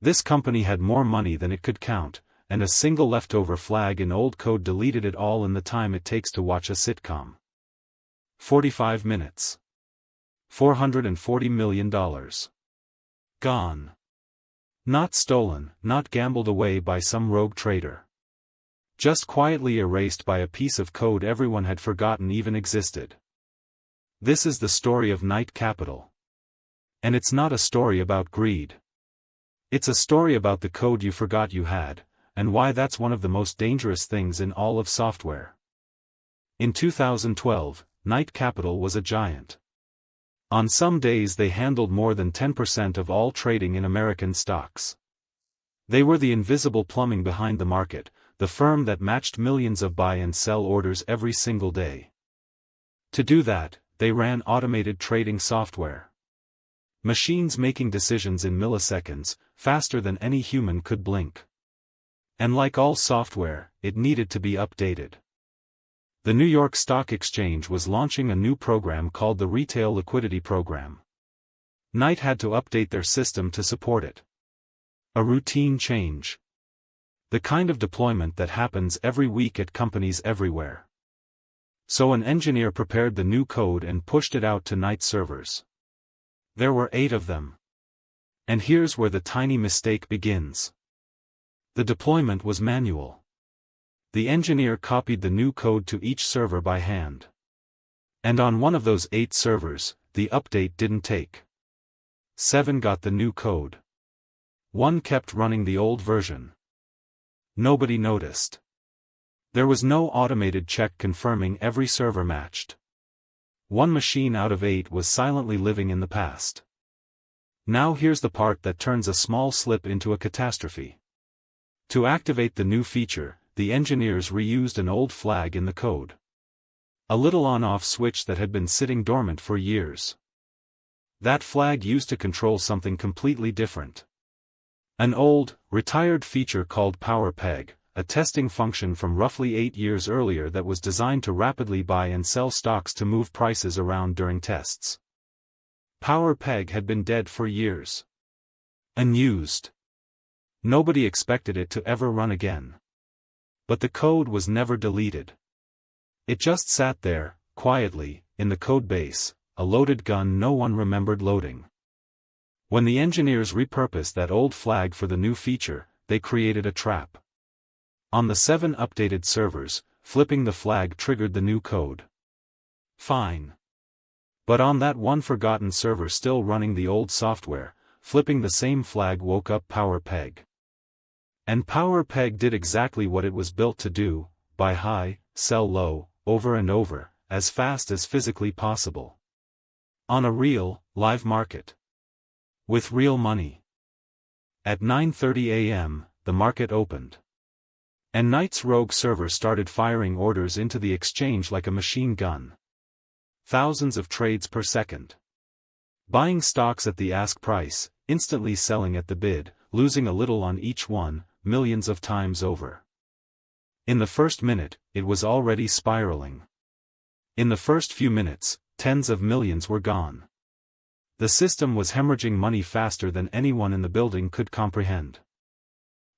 This company had more money than it could count, and a single leftover flag in old code deleted it all in the time it takes to watch a sitcom. 45 minutes. $440 million. Gone. Not stolen, not gambled away by some rogue trader. Just quietly erased by a piece of code everyone had forgotten even existed. This is the story of Knight Capital. And it's not a story about greed. It's a story about the code you forgot you had, and why that's one of the most dangerous things in all of software. In 2012, Knight Capital was a giant. On some days they handled more than 10% of all trading in American stocks. They were the invisible plumbing behind the market, the firm that matched millions of buy and sell orders every single day. To do that, they ran automated trading software. Machines making decisions in milliseconds, faster than any human could blink. And like all software, it needed to be updated. The New York Stock Exchange was launching a new program called the Retail Liquidity Program. Knight had to update their system to support it. A routine change. The kind of deployment that happens every week at companies everywhere. So an engineer prepared the new code and pushed it out to Knight servers. There were 8 of them. And here's where the tiny mistake begins. The deployment was manual. The engineer copied the new code to each server by hand. And on one of those 8 servers, the update didn't take. 7 got the new code. 1 kept running the old version. Nobody noticed. There was no automated check confirming every server matched. 1 machine out of 8 was silently living in the past. Now here's the part that turns a small slip into a catastrophe. To activate the new feature, the engineers reused an old flag in the code. A little on-off switch that had been sitting dormant for years. That flag used to control something completely different. An old, retired feature called power peg, a testing function from roughly 8 years earlier that was designed to rapidly buy and sell stocks to move prices around during tests. Power peg had been dead for years. Unused. Nobody expected it to ever run again. But the code was never deleted. It just sat there, quietly, in the code base, a loaded gun no one remembered loading. When the engineers repurposed that old flag for the new feature, they created a trap. On the 7 updated servers, flipping the flag triggered the new code. Fine. But on that one forgotten server still running the old software, flipping the same flag woke up power peg. And power peg did exactly what it was built to do: buy high, sell low, over and over, as fast as physically possible. On a real, live market. With real money. At 9:30 a.m., the market opened. And Knight's rogue server started firing orders into the exchange like a machine gun. Thousands of trades per second. Buying stocks at the ask price, instantly selling at the bid, losing a little on each one, millions of times over. In the first minute, it was already spiraling. In the first few minutes, tens of millions were gone. The system was hemorrhaging money faster than anyone in the building could comprehend.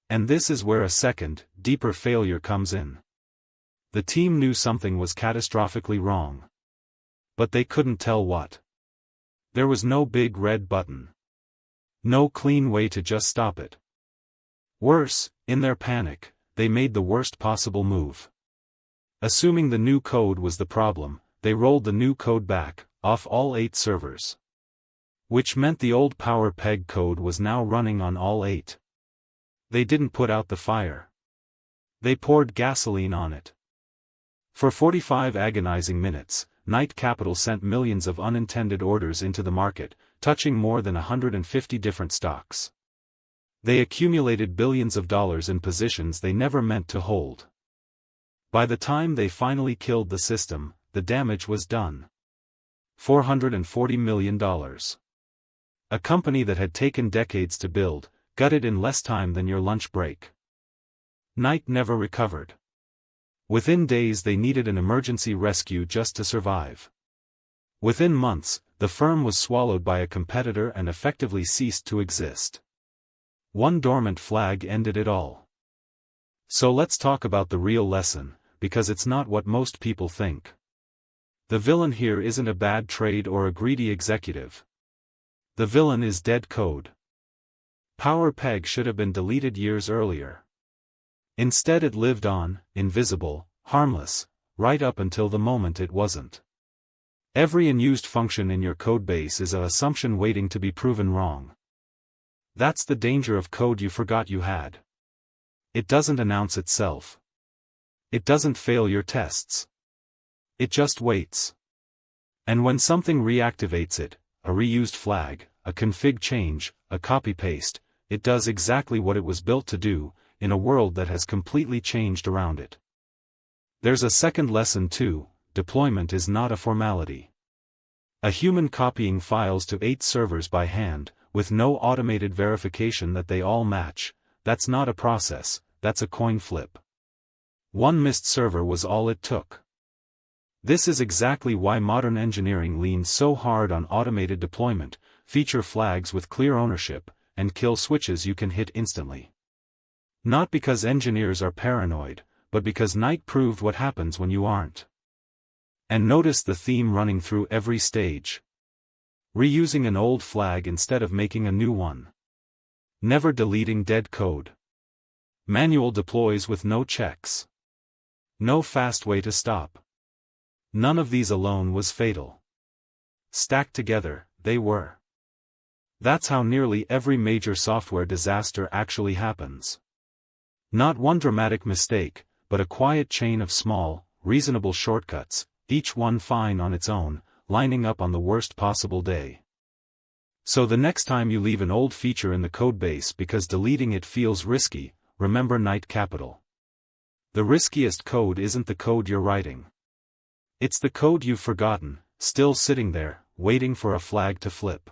And this is where a second, deeper failure comes in. The team knew something was catastrophically wrong. But they couldn't tell what. There was no big red button. No clean way to just stop it. Worse, in their panic, they made the worst possible move. Assuming the new code was the problem, they rolled the new code back, off all 8 servers. Which meant the old power peg code was now running on all 8. They didn't put out the fire. They poured gasoline on it. For 45 agonizing minutes, Knight Capital sent millions of unintended orders into the market, touching more than 150 different stocks. They accumulated billions of dollars in positions they never meant to hold. By the time they finally killed the system, the damage was done. $440 million. A company that had taken decades to build, gutted in less time than your lunch break. Knight never recovered. Within days they needed an emergency rescue just to survive. Within months, the firm was swallowed by a competitor and effectively ceased to exist. One dormant flag ended it all. So let's talk about the real lesson, because it's not what most people think. The villain here isn't a bad trade or a greedy executive. The villain is dead code. PowerPeg should have been deleted years earlier. Instead it lived on, invisible, harmless, right up until the moment it wasn't. Every unused function in your codebase is an assumption waiting to be proven wrong. That's the danger of code you forgot you had. It doesn't announce itself. It doesn't fail your tests. It just waits. And when something reactivates it, a reused flag, a config change, a copy-paste, it does exactly what it was built to do, in a world that has completely changed around it. There's a second lesson too: deployment is not a formality. A human copying files to 8 servers by hand, with no automated verification that they all match, that's not a process, that's a coin flip. One missed server was all it took. This is exactly why modern engineering leans so hard on automated deployment, feature flags with clear ownership, and kill switches you can hit instantly. Not because engineers are paranoid, but because Knight proved what happens when you aren't. And notice the theme running through every stage. Reusing an old flag instead of making a new one. Never deleting dead code. Manual deploys with no checks. No fast way to stop. None of these alone was fatal. Stacked together, they were. That's how nearly every major software disaster actually happens. Not one dramatic mistake, but a quiet chain of small, reasonable shortcuts, each one fine on its own, lining up on the worst possible day. So the next time you leave an old feature in the codebase because deleting it feels risky, remember Knight Capital. The riskiest code isn't the code you're writing. It's the code you've forgotten, still sitting there, waiting for a flag to flip.